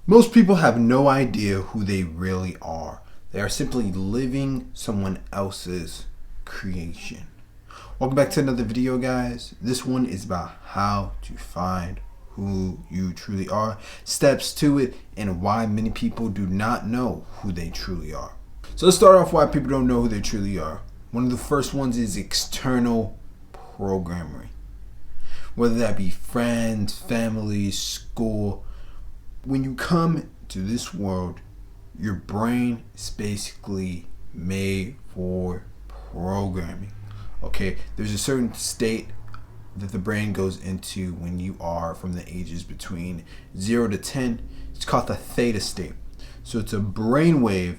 Most people have no idea who they really are. They are simply living someone else's creation. Welcome back to another video, guys. This one is about how to find who you truly are, steps to it, and why many people do not know who they truly are. So let's start off why people don't know who they truly are. One of the first ones is external programming. Whether that be friends, family, school. When you come to this world, your brain is basically made for programming. Okay, there's a certain state that the brain goes into when you are from the ages between 0 to 10. It's called the theta state. So it's a brain wave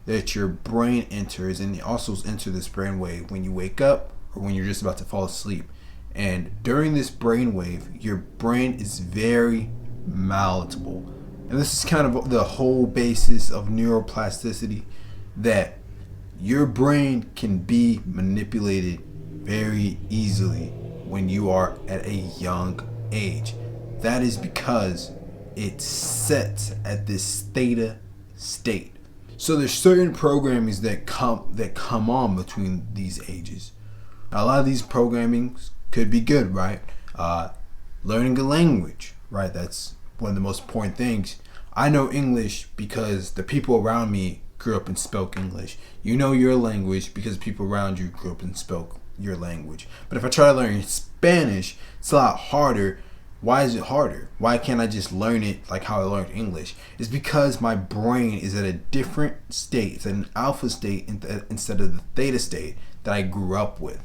that your brain enters, and it also enters this brain wave when you wake up or when you're just about to fall asleep. And during this brain wave, your brain is very malleable. And this is kind of the whole basis of neuroplasticity, that your brain can be manipulated very easily when you are at a young age. That is because it sets at this theta state. So there's certain programmings that come on between these ages. Now, a lot of these programmings could be good, right? Learning a language, right? That's one of the most important things. I know English because the people around me grew up and spoke English. You know your language because people around you grew up and spoke your language. But if I try to learn Spanish, it's a lot harder. Why is it harder? Why can't I just learn it like how I learned English? It's because my brain is at a different state. It's an alpha state instead of the theta state that I grew up with.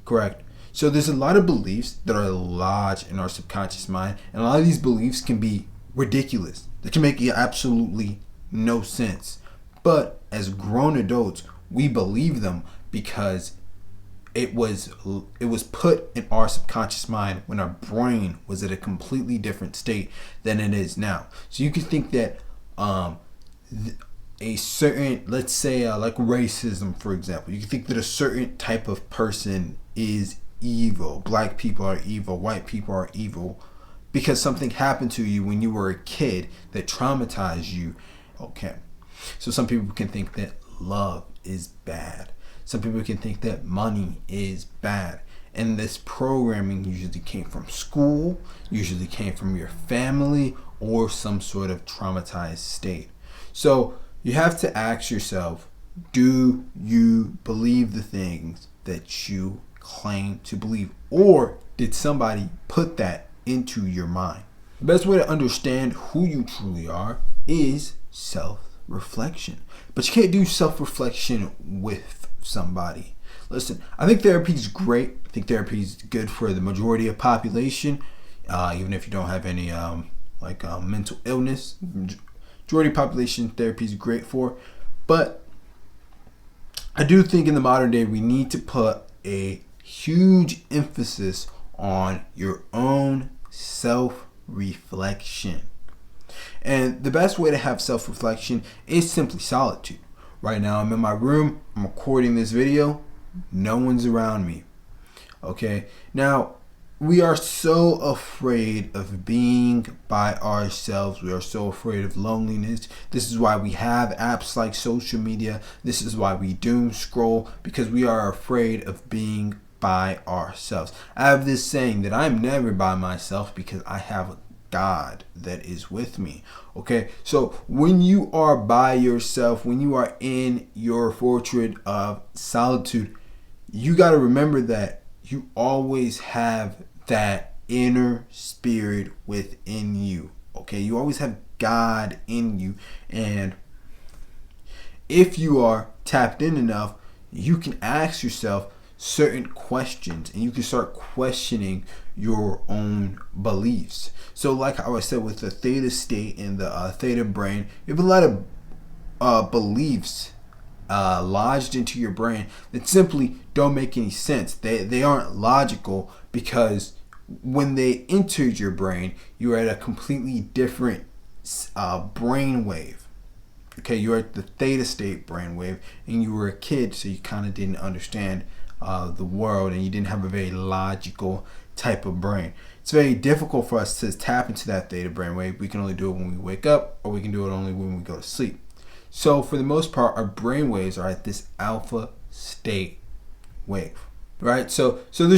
Correct? So there's a lot of beliefs that are lodged in our subconscious mind, and a lot of these beliefs can be ridiculous. They can make absolutely no sense. But as grown adults, we believe them because it was put in our subconscious mind when our brain was at a completely different state than it is now. So you can think that a certain, let's say like racism, for example, you can think that a certain type of person is evil. Black people are evil, white people are evil, because something happened to you when you were a kid that traumatized you. Okay, so some people can think that love is bad. Some people can think that money is bad. And this programming usually came from school, usually came from your family, or some sort of traumatized state. So you have to ask yourself, do you believe the things that you claim to believe? Or did somebody put that into your mind? The best way to understand who you truly are is self-reflection. But you can't do self-reflection with somebody. Listen, I think therapy is great. I think therapy is good for the majority of population, even if you don't have any mental illness. Majority of population therapy is great for. But I do think in the modern day we need to put a huge emphasis on your own self-reflection. And the best way to have self-reflection is simply solitude. Right now I'm in my room, I'm recording this video, no one's around me. Okay, now we are so afraid of being by ourselves. We are so afraid of loneliness. This is why we have apps like social media. This is why we doom scroll, because we are afraid of being by ourselves. I have this saying that I'm never by myself because I have God that is with me. Okay, so when you are by yourself, when you are in your fortress of solitude, you got to remember that you always have that inner spirit within you. Okay, you always have God in you, and if you are tapped in enough, you can ask yourself certain questions, and you can start questioning your own beliefs. So like how I said, with the theta state and the theta brain, you have a lot of beliefs lodged into your brain that simply don't make any sense. They aren't logical, because when they entered your brain, you are at a completely different brain wave. Okay, you're at the theta state brain wave, and you were a kid, so you kind of didn't understand the world, and you didn't have a very logical type of brain. it's very difficult for us to tap into that theta brainwave. We can only do it when we wake up, or we can do it only when we go to sleep. So for the most part, our brain waves are at this alpha state wave, right? So that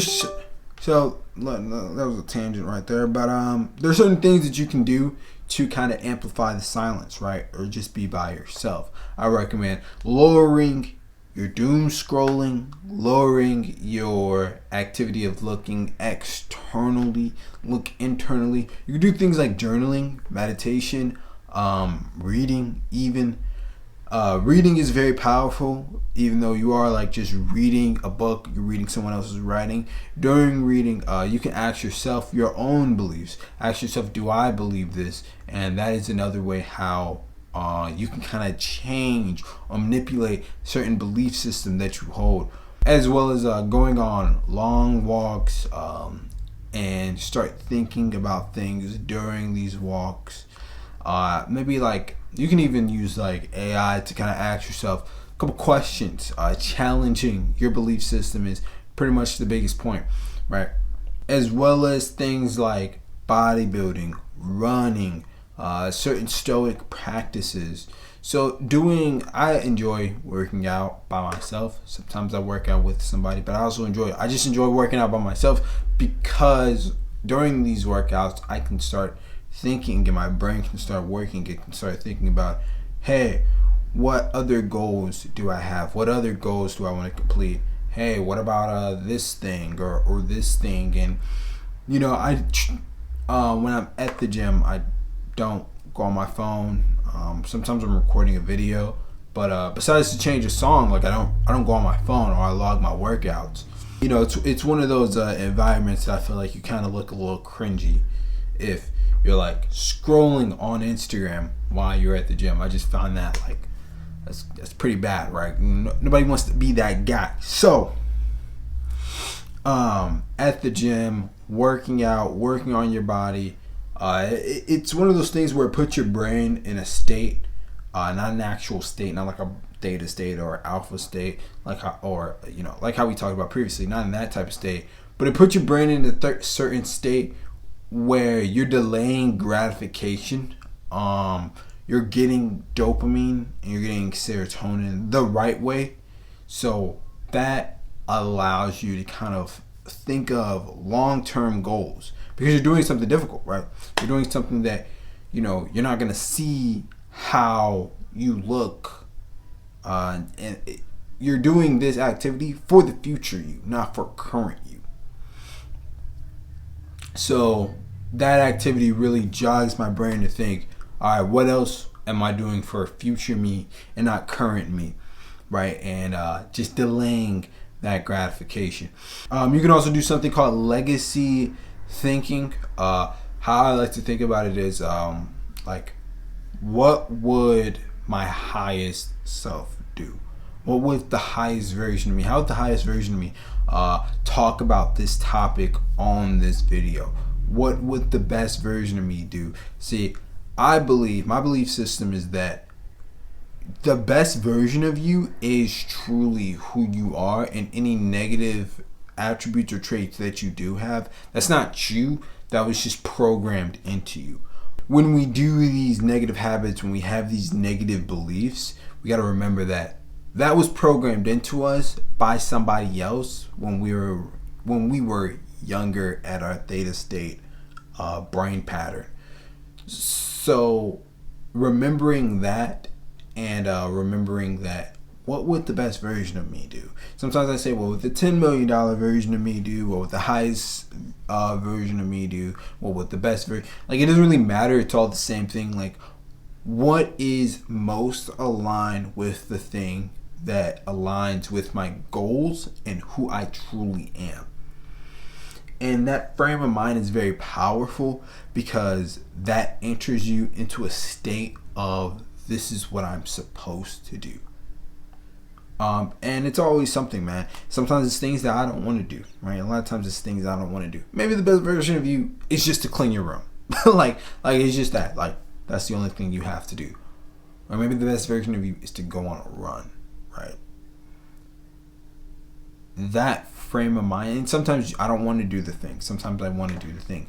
was a tangent right there, but there's certain things that you can do to kind of amplify the silence, right? Or just be by yourself. I recommend lowering your doom scrolling, lowering your activity of looking externally, look internally. You can do things like journaling, meditation, reading even. Reading is very powerful, even though you are like just reading a book, you're reading someone else's writing. During reading, you can ask yourself your own beliefs. Ask yourself, do I believe this? And that is another way how you can kind of change or manipulate certain belief system that you hold, as well as going on long walks and start thinking about things during these walks. Maybe like you can even use like AI to kind of ask yourself a couple questions. Challenging your belief system is pretty much the biggest point, right? As well as things like bodybuilding, running, certain stoic practices. So I enjoy working out by myself. Sometimes I work out with somebody, but I just enjoy working out by myself, because during these workouts I can start thinking and my brain can start working. It can start thinking about, hey, what other goals do I have? What other goals do I want to complete? Hey, what about this thing or this thing? And you know, when I'm at the gym, I don't go on my phone. Sometimes I'm recording a video, but besides to change a song, like I don't go on my phone, or I log my workouts. You know, it's one of those environments that I feel like you kind of look a little cringy if you're like scrolling on Instagram while you're at the gym. I just found that like that's pretty bad, right? Nobody wants to be that guy. So at the gym, working out, working on your body, it's one of those things where it puts your brain in a state, not an actual state, not like a theta state or alpha state, like how we talked about previously, not in that type of state, but it puts your brain in a certain state where you're delaying gratification. You're getting dopamine and you're getting serotonin the right way. So that allows you to kind of think of long-term goals, because you're doing something difficult, right? You're doing something that, you know, you're not going to see how you look. You're doing this activity for the future you, not for current you. So that activity really jogs my brain to think, all right, what else am I doing for future me and not current me, right? And just delaying that gratification. You can also do something called legacy thinking. How I like to think about it is like, what would my highest self do? What would the highest version of me, how would the highest version of me talk about this topic on this video? What would the best version of me do? See, my belief system is that the best version of you is truly who you are, and any negative attributes or traits that you do have, that's not you, that was just programmed into you. When we do these negative habits, when we have these negative beliefs, we got to remember that was programmed into us by somebody else when we were younger at our theta state brain pattern. So remembering that, and remembering that, what would the best version of me do? Sometimes I say, what would the $10 million version of me do? What would the highest version of me do? What would the best version? Like, it doesn't really matter. It's all the same thing. Like, what is most aligned with the thing that aligns with my goals and who I truly am? And that frame of mind is very powerful, because that enters you into a state of, this is what I'm supposed to do. And it's always something, man. Sometimes it's things that I don't want to do, right? A lot of times it's things I don't want to do. Maybe the best version of you is just to clean your room. like it's just that. Like, that's the only thing you have to do. Or maybe the best version of you is to go on a run, right? That frame of mind. And sometimes I don't want to do the thing. Sometimes I want to do the thing.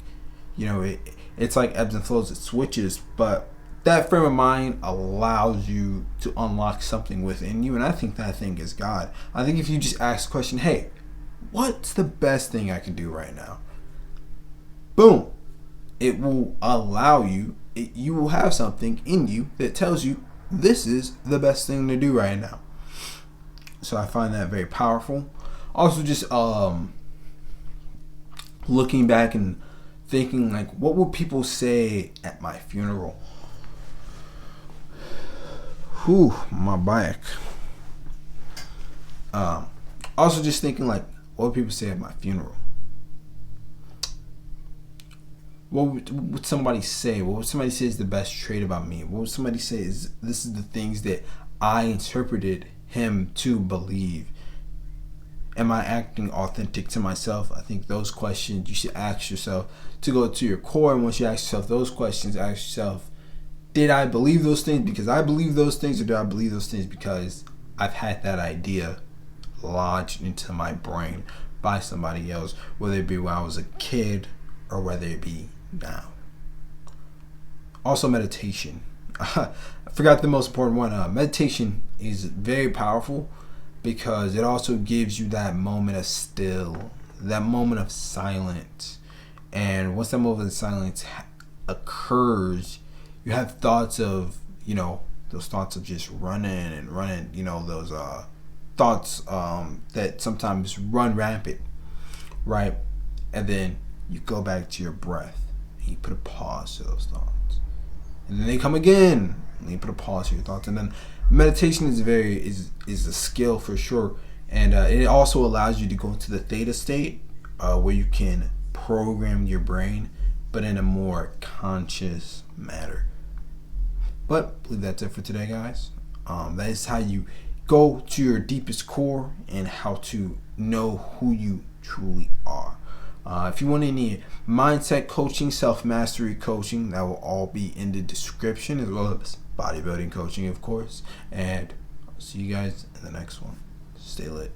It's like ebbs and flows, it switches, but that frame of mind allows you to unlock something within you, and I think that thing is God. I think if you just ask the question, hey, what's the best thing I can do right now? Boom. It will allow you, you will have something in you that tells you this is the best thing to do right now. So I find that very powerful. Also, just looking back and thinking, like, what would people say at my funeral? Whew, my back. Also, just thinking, like, what would people say at my funeral? What would somebody say? What would somebody say is the best trait about me? What would somebody say is this is the things that I interpreted him to believe? Am I acting authentic to myself? I think those questions you should ask yourself to go to your core. And once you ask yourself those questions, ask yourself, did I believe those things because I believe those things, or did I believe those things because I've had that idea lodged into my brain by somebody else, whether it be when I was a kid or whether it be now? Also, meditation. I forgot the most important one. Meditation is very powerful because it also gives you that moment of still, that moment of silence. And once that moment of silence occurs, you have thoughts of, those thoughts of just running, those thoughts that sometimes run rampant, right? And then you go back to your breath and you put a pause to those thoughts, and then they come again and you put a pause to your thoughts. And then meditation is a skill for sure, and it also allows you to go into the theta state where you can program your brain, but in a more conscious manner. But I believe that's it for today, guys. That is how you go to your deepest core and how to know who you truly are. If you want any mindset coaching, self-mastery coaching, that will all be in the description, as well as bodybuilding coaching, of course. And I'll see you guys in the next one. Stay lit.